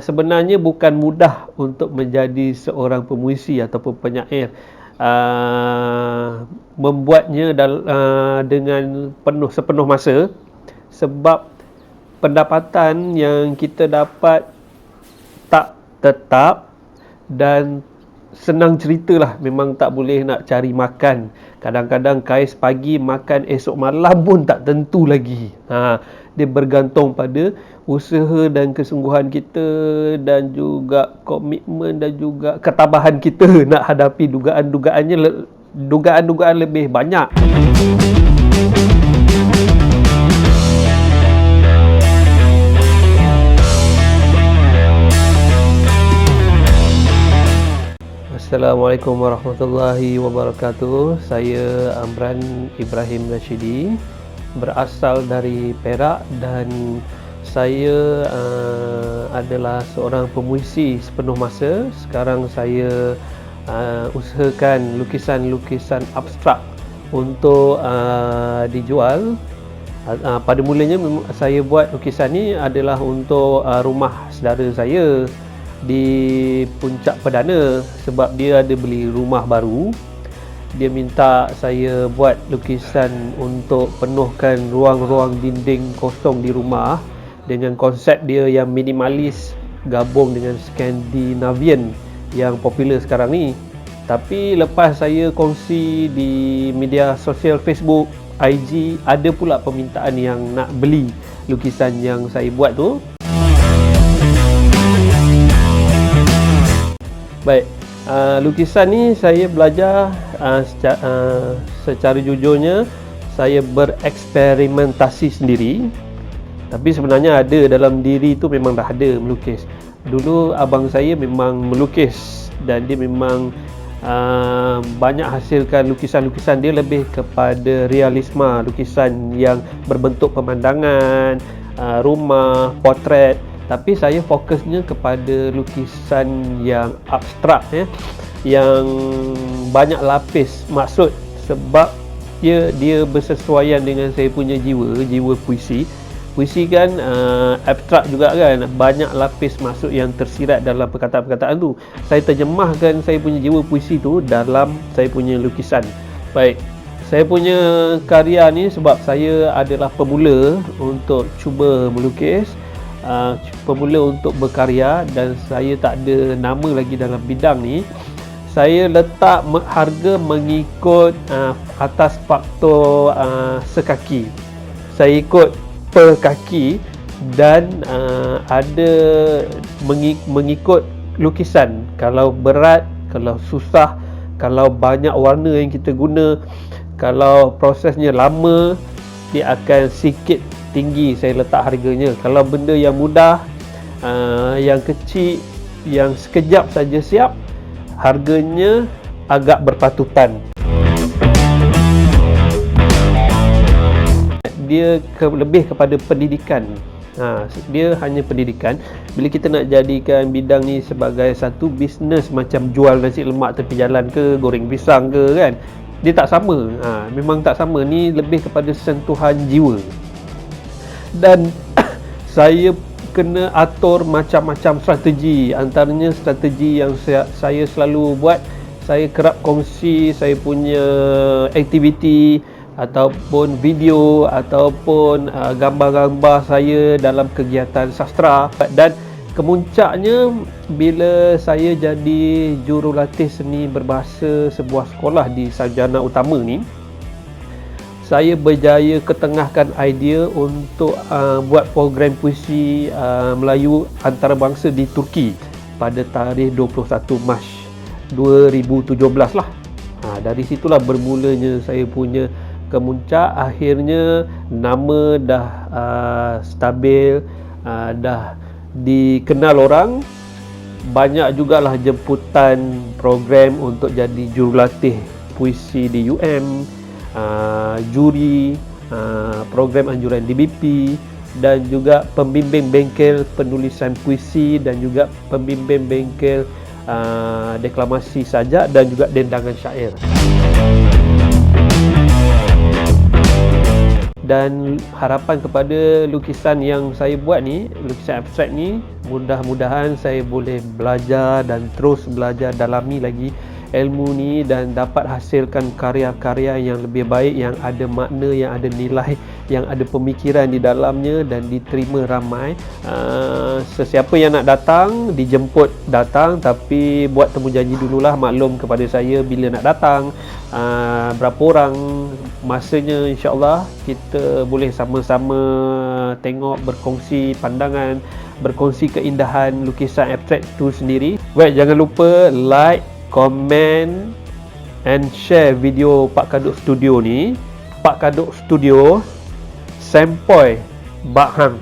sebenarnya bukan mudah untuk menjadi seorang pemuisi ataupun penyair. Membuatnya dengan sepenuh masa, sebab pendapatan yang kita dapat tak tetap dan senang ceritalah, memang tak boleh nak cari makan. Kadang-kadang kais pagi makan esok malam pun tak tentu lagi. Dia bergantung pada usaha dan kesungguhan kita, dan juga komitmen dan juga ketabahan kita nak hadapi dugaan-dugaan lebih banyak. Assalamualaikum warahmatullahi wabarakatuh. Saya Amran Ibrahim Rashidi, berasal dari Perak, dan saya adalah seorang pemuisi sepenuh masa. Sekarang saya usahakan lukisan-lukisan abstrak untuk dijual. Pada mulanya saya buat lukisan ni adalah untuk rumah saudara saya di Puncak Perdana, sebab dia ada beli rumah baru. Dia minta saya buat lukisan untuk penuhkan ruang-ruang dinding kosong di rumah dengan konsep dia yang minimalis, gabung dengan Scandinavian yang popular sekarang ni. Tapi lepas saya kongsi di media sosial Facebook, IG, ada pula permintaan yang nak beli lukisan yang saya buat tu. Baik, lukisan ni saya belajar secara jujurnya, saya bereksperimentasi sendiri. Tapi sebenarnya ada dalam diri tu, memang dah ada melukis. Dulu abang saya memang melukis, dan dia memang banyak hasilkan lukisan-lukisan dia lebih kepada realisme, lukisan yang berbentuk pemandangan, rumah, potret. Tapi saya fokusnya kepada lukisan yang abstrak, yang banyak lapis. Maksud sebab dia bersesuaian dengan saya punya jiwa puisi. Puisi kan abstrak juga kan, banyak lapis maksud yang tersirat dalam perkataan-perkataan tu. Saya terjemahkan saya punya jiwa puisi tu dalam saya punya lukisan. Baik, saya punya karya ni sebab saya adalah pemula untuk cuba melukis, pemula untuk berkarya, dan saya tak ada nama lagi dalam bidang ni. Saya letak harga mengikut atas faktor sekaki. Saya ikut per kaki, dan ada mengikut lukisan. Kalau berat, kalau susah, kalau banyak warna yang kita guna, kalau prosesnya lama, dia akan sikit tinggi saya letak harganya. Kalau benda yang mudah, yang kecil, yang sekejap saja siap, harganya agak berpatutan. Dia lebih kepada pendidikan. Dia hanya pendidikan. Bila kita nak jadikan bidang ni sebagai satu bisnes, macam jual nasi lemak tepi jalan ke, goreng pisang ke kan, dia tak sama. Memang tak sama. Ni lebih kepada sentuhan jiwa. Dan saya kena atur macam-macam strategi. Antaranya strategi yang saya selalu buat, saya kerap kongsi saya punya aktiviti ataupun video ataupun gambar-gambar saya dalam kegiatan sastra. Dan kemuncaknya bila saya jadi jurulatih seni berbahasa sebuah sekolah di Sarjana Utama ni, saya berjaya ketengahkan idea untuk buat program puisi Melayu antarabangsa di Turki pada tarikh 21 Mac 2017 lah. Dari situlah bermulanya saya punya kemuncak. Akhirnya nama dah stabil, dah dikenal orang. Banyak jugalah jemputan program untuk jadi jurulatih puisi di UM, juri program anjuran DBP, dan juga pembimbing bengkel penulisan puisi, dan juga pembimbing bengkel deklamasi sajak, dan juga dendangan syair. dan harapan kepada lukisan yang saya buat ni, lukisan abstrak ni, mudah-mudahan saya boleh belajar dan terus belajar dalami lagi ilmu ni dan dapat hasilkan karya-karya yang lebih baik, yang ada makna, yang ada nilai, yang ada pemikiran di dalamnya dan diterima ramai. Sesiapa yang nak datang dijemput datang, tapi buat temu janji dululah, maklum kepada saya bila nak datang, berapa orang, masanya insya-Allah kita boleh sama-sama tengok, berkongsi pandangan, berkongsi keindahan lukisan abstrak itu sendiri. Baik, jangan lupa like, komen and share video Pak Kaduk Studio ni. Pak Kaduk Studio, Sempoi Bahang.